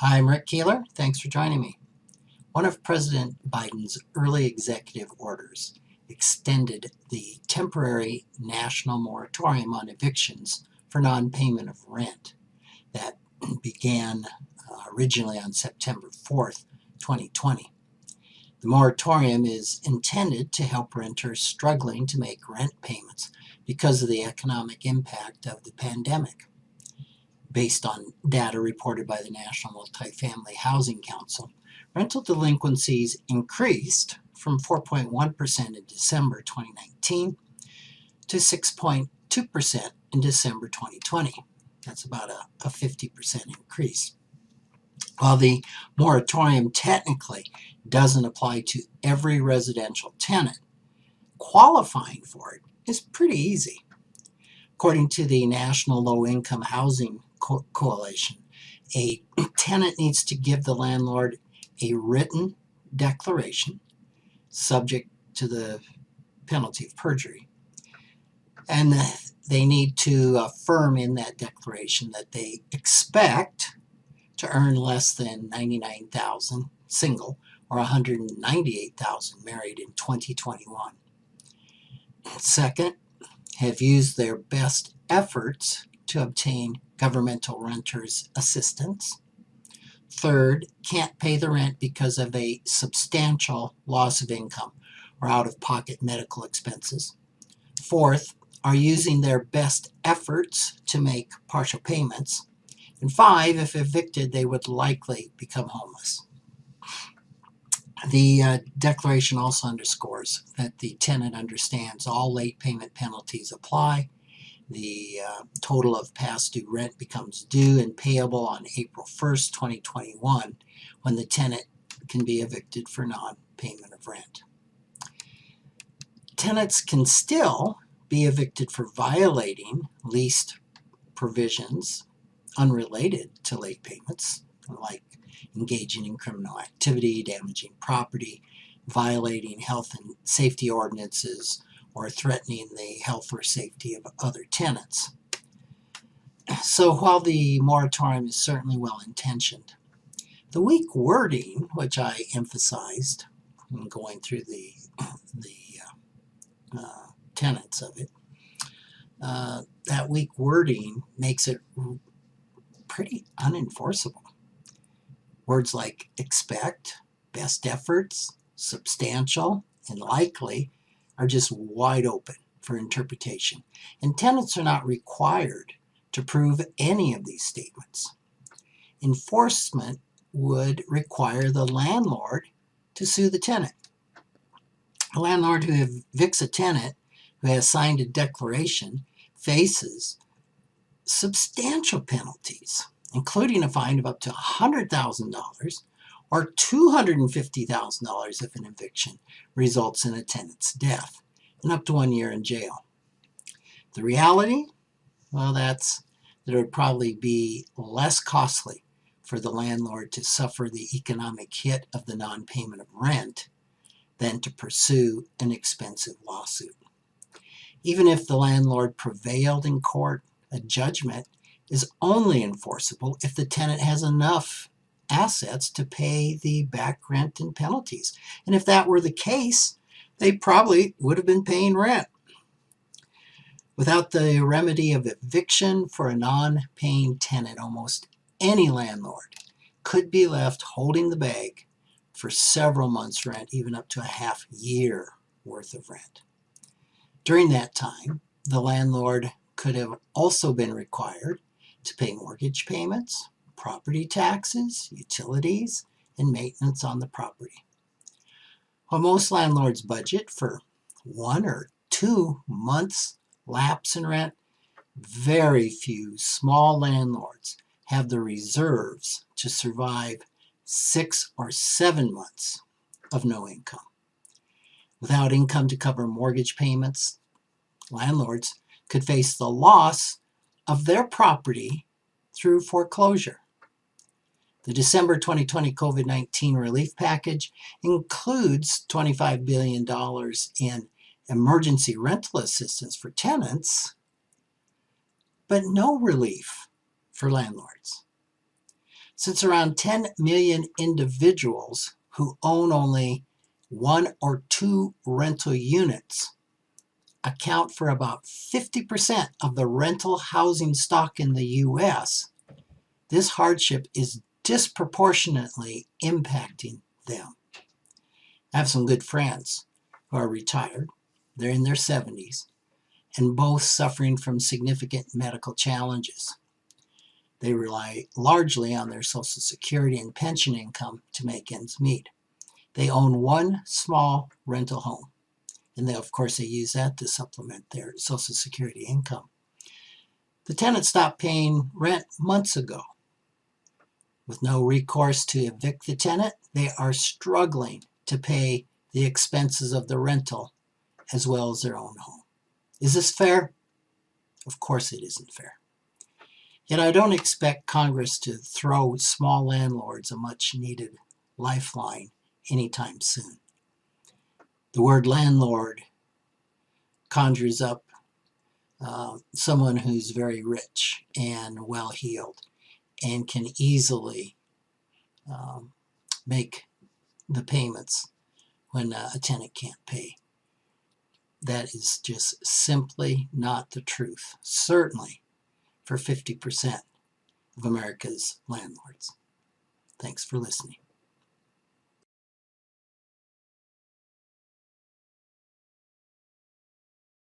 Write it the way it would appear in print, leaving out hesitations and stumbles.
Hi, I'm Rick Keeler. Thanks for joining me. One of President Biden's early executive orders extended the temporary national moratorium on evictions for non-payment of rent that began originally on September 4th, 2020. The moratorium is intended to help renters struggling to make rent payments because of the economic impact of the pandemic. Based on data reported by the National Multifamily Housing Council, rental delinquencies increased from 4.1% in December 2019 to 6.2% in December 2020. That's about a 50% increase. While the moratorium technically doesn't apply to every residential tenant, qualifying for it is pretty easy. According to the National Low Income Housing Coalition, a tenant needs to give the landlord a written declaration subject to the penalty of perjury, and they need to affirm in that declaration that they expect to earn less than $99,000 single or $198,000 married in 2021. Second, have used their best efforts to obtain governmental renters assistance. Third, can't pay the rent because of a substantial loss of income or out-of-pocket medical expenses. Fourth, are using their best efforts to make partial payments. And five, if evicted, they would likely become homeless. The declaration also underscores that the tenant understands all late payment penalties apply. The total of past due rent becomes due and payable on April 1st, 2021, when the tenant can be evicted for non-payment of rent. Tenants can still be evicted for violating lease provisions unrelated to late payments, like engaging in criminal activity, damaging property, violating health and safety ordinances, or threatening the health or safety of other tenants. So while the moratorium is certainly well-intentioned, the weak wording, which I emphasized in going through the tenets of it, that weak wording makes it pretty unenforceable. Words like expect, best efforts, substantial, and likely are just wide open for interpretation, and tenants are not required to prove any of these statements. Enforcement would require the landlord to sue the tenant. A landlord who evicts a tenant who has signed a declaration faces substantial penalties, including a fine of up to $100,000 or $250,000 if an eviction results in a tenant's death, and up to 1 year in jail. The reality? Well, that's that it would probably be less costly for the landlord to suffer the economic hit of the non-payment of rent than to pursue an expensive lawsuit. Even if the landlord prevailed in court, a judgment is only enforceable if the tenant has enough assets to pay the back rent and penalties. And if that were the case, they probably would have been paying rent. Without the remedy of eviction for a non-paying tenant, almost any landlord could be left holding the bag for several months' rent, even up to a half year worth of rent. During that time, the landlord could have also been required to pay mortgage payments, property taxes, utilities, and maintenance on the property. While most landlords budget for 1 or 2 months lapse in rent, very few small landlords have the reserves to survive 6 or 7 months of no income. Without income to cover mortgage payments, landlords could face the loss of their property through foreclosure. The December 2020 COVID-19 relief package includes $25 billion in emergency rental assistance for tenants, but no relief for landlords. Since around 10 million individuals who own only 1 or 2 rental units account for about 50% of the rental housing stock in the U.S., this hardship is disproportionately impacting them. I have some good friends who are retired. They're in their 70s and both suffering from significant medical challenges. They rely largely on their Social Security and pension income to make ends meet. They own one small rental home, and they use that to supplement their Social Security income. The tenant stopped paying rent months ago. With no recourse to evict the tenant, they are struggling to pay the expenses of the rental as well as their own home. Is this fair? Of course it isn't fair. Yet I don't expect Congress to throw small landlords a much-needed lifeline anytime soon. The word landlord conjures up someone who's very rich and well-heeled and can easily make the payments when a tenant can't pay. That is just simply not the truth, certainly for 50% of America's landlords. Thanks for listening.